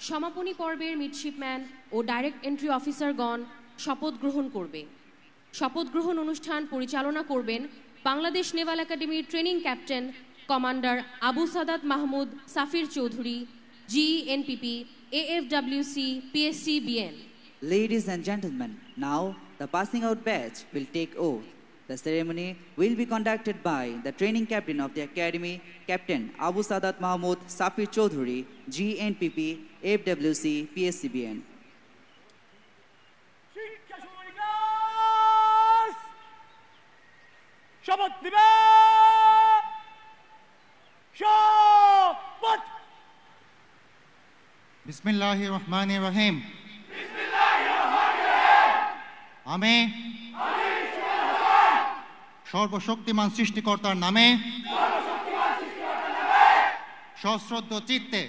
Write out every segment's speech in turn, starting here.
সমাপনী পর্বের মিডশিপম্যান ও direct entry অফিসারগণ শপথ গ্রহণ করবে। শপথ গ্রহণ অনুষ্ঠান পরিচালনা করবেন বাংলাদেশ নেভাল একাডেমির training captain commander Abu Sadat Mahmud Safir Chowdhury, GENPP, AFWC, PSCBN. Ladies and gentlemen, now the passing out batch will take oath. The ceremony will be conducted by the training captain of the academy, Captain Abu Sadat Mahmood Safir Chaudhuri, GNPP, AFWC, PSCBN. শপথ নিবে। শপথ। বিসমিল্লাহির রহমানির রহিম। আমি সর্বশক্তিমান সৃষ্টিকর্তার নামে সশ্রদ্ধ চিত্তে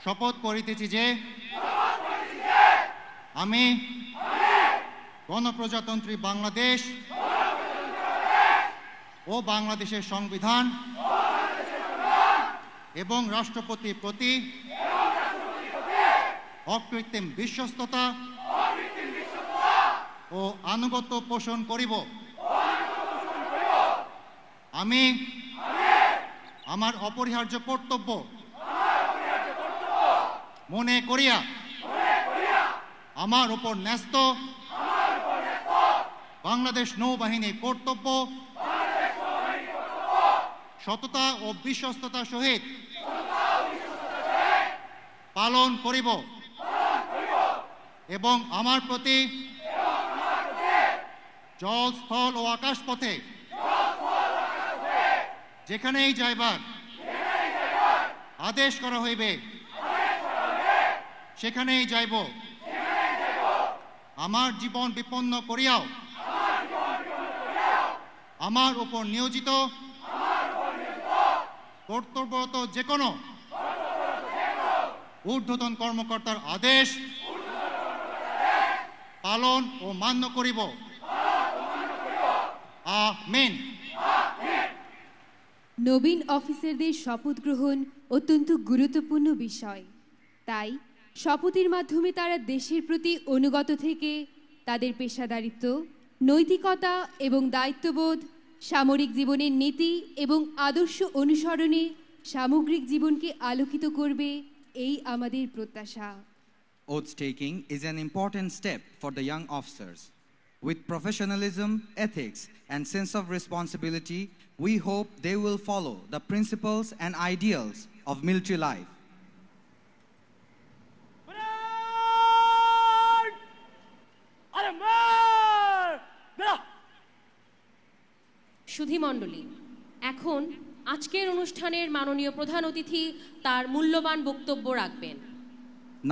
শপথ করিতেছি যে আমি গণপ্রজাতন্ত্রী বাংলাদেশ ও বাংলাদেশের সংবিধান এবং রাষ্ট্রপতির প্রতি অকৃত্রিম বিশ্বস্ততা ও আনুগত্য পোষণ করিব। আমি আমার অপরিহার্য কর্তব্য মনে করিয়া আমার উপর ন্যস্ত বাংলাদেশ নৌবাহিনীর কর্তব্য সততা ও বিশ্বস্ততার সহিত পালন করিব এবং আমার প্রতি জল, স্থল ও আকাশ পথে যেখানেই যাইবার আদেশ করা হইবে সেখানেই যাইব। আমার জীবন বিপন্ন করিয়াও আমার উপর নিয়োজিত কর্তব্যরত যে কোনো ঊর্ধ্বতন কর্মকর্তার আদেশ পালন ও মান্য করিব। আমিন। নবীন অফিসারদের শপথ গ্রহণ অত্যন্ত গুরুত্বপূর্ণ বিষয়, তাই শপথের মাধ্যমে তারা দেশের প্রতি অনুগত থেকে তাদের পেশাদারিত্ব, নৈতিকতা এবং দায়িত্ববোধ, সামরিক জীবনের নীতি এবং আদর্শ অনুসরণে সামগ্রিক জীবনকে আলোকিত করবে, এই আমাদের প্রত্যাশা। Oath taking is an important step for the young officers. With professionalism, ethics, and sense of responsibility, we hope they will follow the principles and ideals of military life. সুধীমণ্ডলী, এখন আজকের অনুষ্ঠানের মাননীয় প্রধান অতিথি তার মূল্যবান বক্তব্য রাখবেন।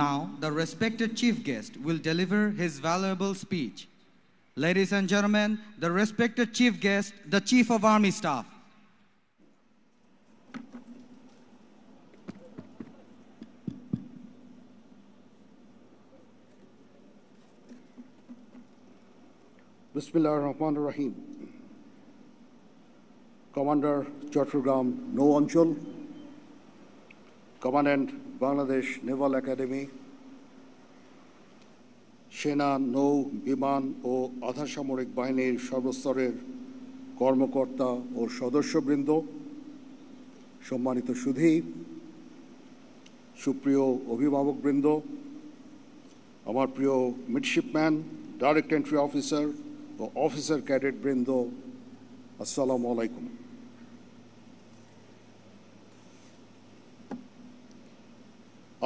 Now, the respected chief guest will deliver his valuable speech. Ladies and gentlemen, the respected chief guest, the Chief of Army Staff. Bismillahir Rahmanir Rahim. Commander Chattogram Nau Anchal, Commandant Bangladesh Naval Academy, সেনা, নৌ, বিমান ও আধা সামরিক বাহিনীর সর্বস্তরের কর্মকর্তা ও সদস্যবৃন্দ, সম্মানিত সুধী, সুপ্রিয় অভিভাবকবৃন্দ, আমার প্রিয় মিডশিপম্যান, ডাইরেক্ট এন্ট্রি অফিসার ও অফিসার ক্যাডেটবৃন্দ, আসসালামু আলাইকুম।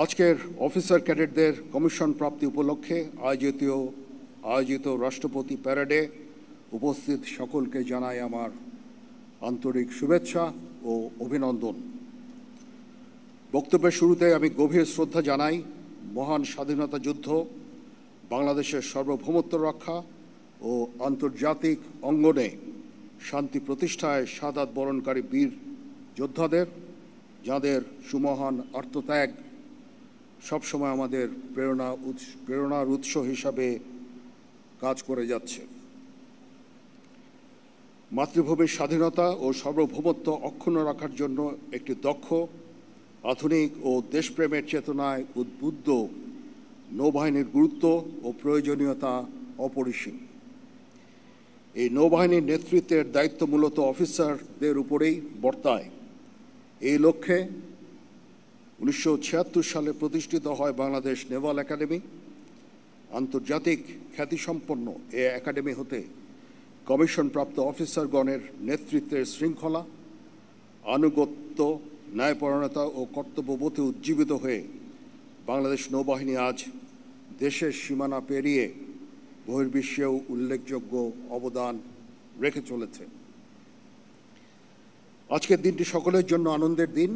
আজকের অফিসার ক্যাডেটদের কমিশন প্রাপ্তি উপলক্ষে আয়োজিত রাষ্ট্রপতি প্যারেডে উপস্থিত সকলকে জানাই আমার আন্তরিক শুভেচ্ছা ও অভিনন্দন। বক্তব্যের শুরুতে আমি গভীর শ্রদ্ধা জানাই মহান স্বাধীনতা যুদ্ধ, বাংলাদেশের সার্বভৌমত্ব রক্ষা ও আন্তর্জাতিক অঙ্গনে শান্তি প্রতিষ্ঠায় শাহাদাত বরণকারী বীর যোদ্ধাদের, যাদের সুমহান আত্মত্যাগ সবসময় আমাদের প্রেরণার উৎস হিসাবে কাজ করে যাচ্ছে। মাতৃভূমির স্বাধীনতা ও সার্বভৌমত্ব অক্ষুণ্ণ রাখার জন্য একটি দক্ষ, আধুনিক ও দেশপ্রেমের চেতনায় উদ্বুদ্ধ নৌবাহিনীর গুরুত্ব ও প্রয়োজনীয়তা অপরিসীম। এই নৌবাহিনীর নেতৃত্বের দায়িত্ব মূলত অফিসারদের উপরেই বর্তায়। এই লক্ষ্যে 1976 সালে প্রতিষ্ঠিত হয় বাংলাদেশ নেভাল একাডেমি। আন্তর্জাতিক খ্যাতিসম্পন্ন এ একাডেমি হতে কমিশনপ্রাপ্ত অফিসারগণের নেতৃত্বের শৃঙ্খলা, আনুগত্য, ন্যায়পরায়ণতা ও কর্তব্যবোধে উজ্জীবিত হয়ে বাংলাদেশ নৌবাহিনী আজ দেশের সীমানা পেরিয়ে বহির্বিশ্বেও উল্লেখযোগ্য অবদান রেখে চলেছে। আজকের দিনটি সকলের জন্য আনন্দের দিন,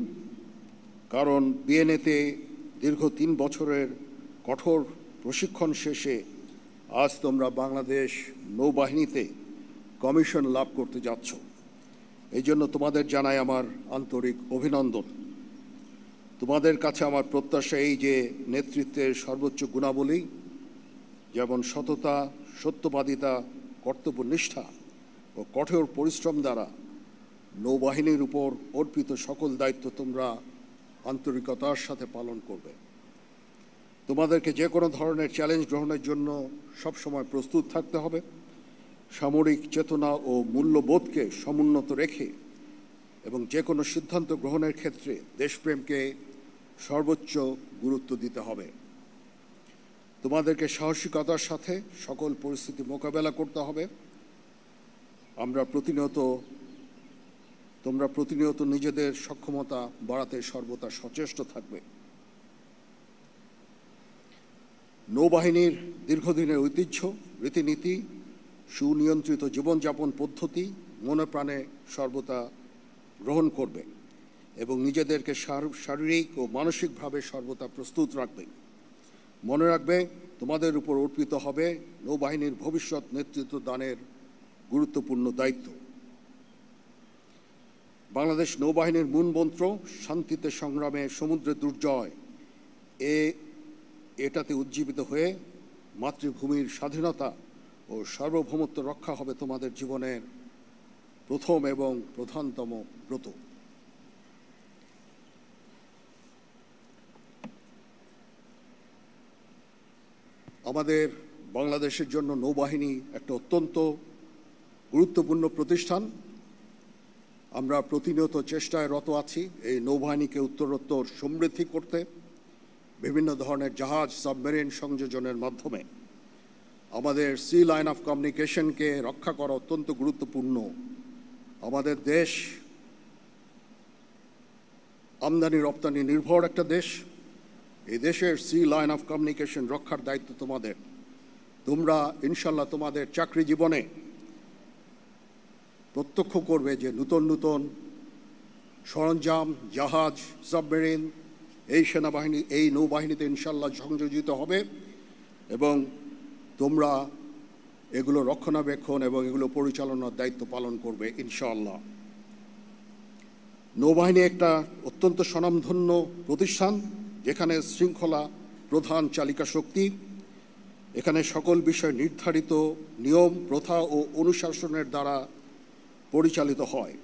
কারণ বিএনএতে দীর্ঘ 3 বছরের কঠোর প্রশিক্ষণ শেষে আজ তোমরা বাংলাদেশ নৌবাহিনীতে কমিশন লাভ করতে যাচ্ছ। এই জন্য তোমাদের জানাই আমার আন্তরিক অভিনন্দন। তোমাদের কাছে আমার প্রত্যাশা এই যে নেতৃত্বের সর্বোচ্চ গুণাবলী যেমন সততা, সত্যবাদিতা, কর্তব্যনিষ্ঠা ও কঠোর পরিশ্রম দ্বারা নৌবাহিনীর উপর অর্পিত সকল দায়িত্ব তোমরা আন্তরিকতার সাথে পালন করবে। তোমাদেরকে যে কোনো ধরনের চ্যালেঞ্জ গ্রহণের জন্য সবসময় প্রস্তুত থাকতে হবে। সামরিক চেতনা ও মূল্যবোধকে সমুন্নত রেখে এবং যে কোনো সিদ্ধান্ত গ্রহণের ক্ষেত্রে দেশপ্রেমকে সর্বোচ্চ গুরুত্ব দিতে হবে। তোমাদেরকে সাহসিকতার সাথে সকল পরিস্থিতি মোকাবেলা করতে হবে। তোমরা প্রতিনিয়ত নিজেদের সক্ষমতা বাড়াতে সর্বদা সচেষ্ট থাকবে। নৌবাহিনীর দীর্ঘদিনের ঐতিহ্য, রীতিনীতি, সুনিয়ন্ত্রিত জীবনযাপন পদ্ধতি মনে প্রাণে সর্বদা গ্রহণ করবে এবং নিজেদেরকে শারীরিক ও মানসিকভাবে সর্বদা প্রস্তুত রাখবে। মনে রাখবে, তোমাদের উপর অর্পিত হবে নৌবাহিনীর ভবিষ্যৎ নেতৃত্ব দানের গুরুত্বপূর্ণ দায়িত্ব। বাংলাদেশ নৌবাহিনীর মূলমন্ত্র শান্তিতে সংগ্রামে সমুদ্রে দুর্জয়, এটাতে উজ্জীবিত হয়ে মাতৃভূমির স্বাধীনতা ও সার্বভৌমত্ব রক্ষা হবে তোমাদের জীবনের প্রথম এবং প্রধানতম ব্রত। আমাদের বাংলাদেশের জন্য নৌবাহিনী একটা অত্যন্ত গুরুত্বপূর্ণ প্রতিষ্ঠান। আমরা প্রতিনিয়ত চেষ্টায় রত আছি এই নৌবাহিনীকে উত্তরোত্তর সমৃদ্ধি করতে বিভিন্ন ধরনের জাহাজ, সাবমেরিন সংযোজনের মাধ্যমে। আমাদের সি লাইন অফ কমিউনিকেশনকে রক্ষা করা অত্যন্ত গুরুত্বপূর্ণ। আমাদের দেশ আমদানি রপ্তানি নির্ভর একটা দেশ। এই দেশের সি লাইন অফ কমিউনিকেশন রক্ষার দায়িত্ব তোমাদের। তোমরা ইনশাল্লাহ তোমাদের চাকরি জীবনে প্রত্যক্ষ করবে যে নূতন নূতন সরঞ্জাম, জাহাজ, সাবমেরিন এই নৌবাহিনীতে ইনশাল্লাহ সংযোজিত হবে এবং তোমরা এগুলো রক্ষণাবেক্ষণ এবং এগুলো পরিচালনার দায়িত্ব পালন করবে ইনশাআল্লাহ। নৌবাহিনী একটা অত্যন্ত স্বনামধন্য প্রতিষ্ঠান, যেখানে শৃঙ্খলা প্রধান চালিকা শক্তি। এখানে সকল বিষয় নির্ধারিত নিয়ম, প্রথা ও অনুশাসনের দ্বারা পরিচালিত হয়।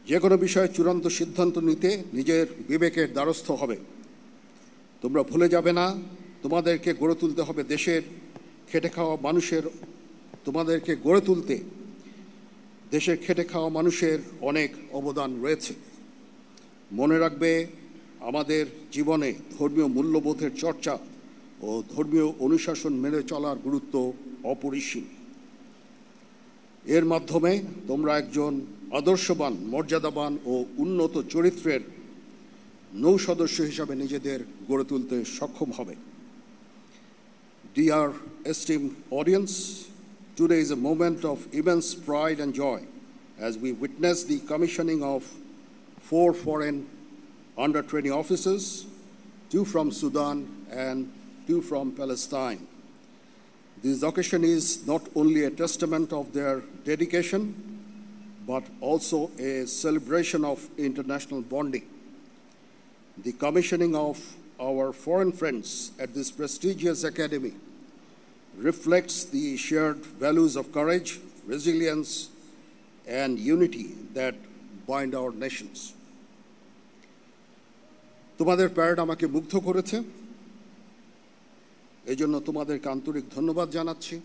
যে কোনো বিষয়ে চূড়ান্ত সিদ্ধান্ত নিতে নিজের বিবেকের দ্বারস্থ হবে। তোমরা ভুলে যাবে না, তোমাদেরকে গড়ে তুলতে হবে দেশের খেটে খাওয়া মানুষের। তোমাদেরকে গড়ে তুলতে দেশের খেটে খাওয়া মানুষের অনেক অবদান রয়েছে। মনে রাখবে, আমাদের জীবনে ধর্মীয় মূল্যবোধের চর্চা ও ধর্মীয় অনুশাসন মেনে চলার গুরুত্ব অপরিসীম। এর মাধ্যমে তোমরা একজন আদর্শবান, মর্যাদাবান ও উন্নত চরিত্রের নৌ সদস্য হিসাবে নিজেদের গড়ে তুলতে সক্ষম হবে। Dear esteemed audience, today is a moment of immense pride and joy as we witness the commissioning of 4 foreign under-20 officers, 2 from Sudan and 2 from Palestine. This occasion is not only a testament of their dedication, but also a celebration of international bonding. The commissioning of our foreign friends at this prestigious academy reflects the shared values of courage, resilience, and unity that bind our nations. তোমাদের parade আমাকে মুগ্ধ করেছে, এই জন্য তোমাদেরকে আন্তরিক ধন্যবাদ জানাচ্ছি।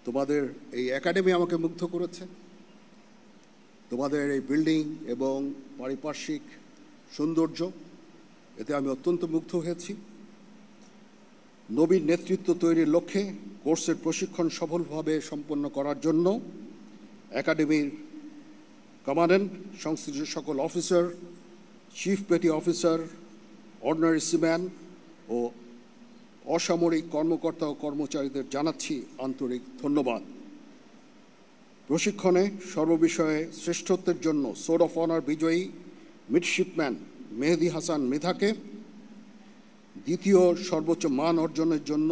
তোমাদের এই একাডেমি আমাকে মুগ্ধ করেছে, তোমাদের এই বিল্ডিং এবং পারিপার্শ্বিক সৌন্দর্য, এতে আমি অত্যন্ত মুগ্ধ হয়েছি। নবীন নেতৃত্ব তৈরির লক্ষ্যে কোর্সের প্রশিক্ষণ সফলভাবে সম্পন্ন করার জন্য একাডেমির কমান্ড্যান্ট, সংশ্লিষ্ট সকল officer, chief petty officer, ordinary seaman ও অসামরিক কর্মকর্তা ও কর্মচারীদের জানাচ্ছি আন্তরিক ধন্যবাদ। প্রশিক্ষণে সর্ববিষয়ে শ্রেষ্ঠত্বের জন্য সোর্ড অফ অনার বিজয়ী মিডশিপম্যান মেহেদী হাসান মৃধাকে, দ্বিতীয় সর্বোচ্চ মান অর্জনের জন্য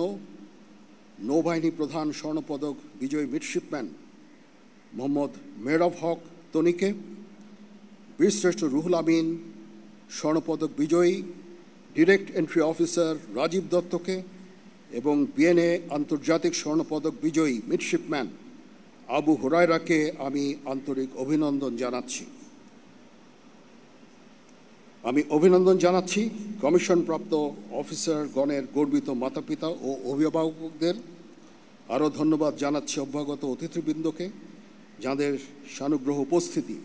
নৌবাহিনী প্রধান স্বর্ণপদক বিজয়ী মিডশিপম্যান মোহাম্মদ মেহরাব হক তনিকে, বীরশ্রেষ্ঠ রুহুল আমিন স্বর্ণপদক বিজয়ী ডিরেক্ট এন্ট্রি অফিসার রাজীব দত্তকে এবং বিএনএ আন্তর্জাতিক স্বর্ণপদক বিজয়ী মিডশিপম্যান আবু হুরায়রাকে আমি আন্তরিক অভিনন্দন জানাচ্ছি। আমি অভিনন্দন জানাচ্ছি কমিশনপ্রাপ্ত অফিসারগণের গর্বিত মাতাপিতা ও অভিভাবকদের। আরও ধন্যবাদ জানাচ্ছি অভ্যাগত অতিথিবৃন্দকে, যাঁদের সানুগ্রহ উপস্থিতি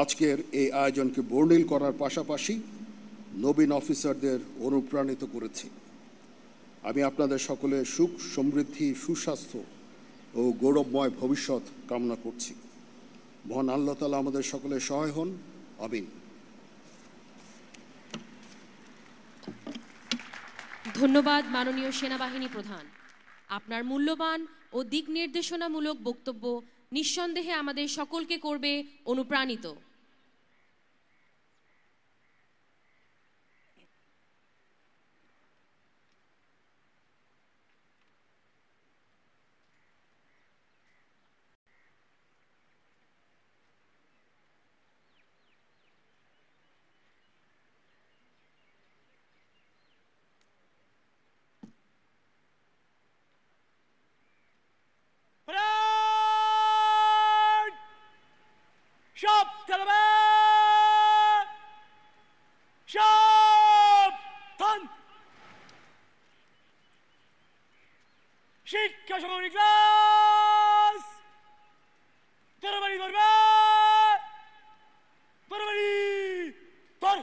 আজকের এই আয়োজনকে বর্ণিল করার পাশাপাশি নবীন অফিসারদের অনুপ্রাণিত করেছে। আমি আপনাদের সকলের সুখ, সমৃদ্ধি, সুস্বাস্থ্য ও গৌরবময় ভবিষ্যৎ কামনা করছি। মহান আল্লাহ তাআলা আমাদের সকলের সহায় হন, আমিন। ধন্যবাদ মাননীয় সেনাবাহিনী প্রধান। আপনার মূল্যবান ও দিক নির্দেশনামূলক বক্তব্য নিঃসন্দেহে আমাদের সকলকে করবে অনুপ্রাণিত। শিক্ষা সমাপনী ক্লাস তরবারি ধরবে, তরবারি ধর।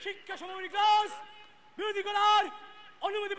শিক্ষা সমাপনী ক্লাস বিরতি করার অনুমতি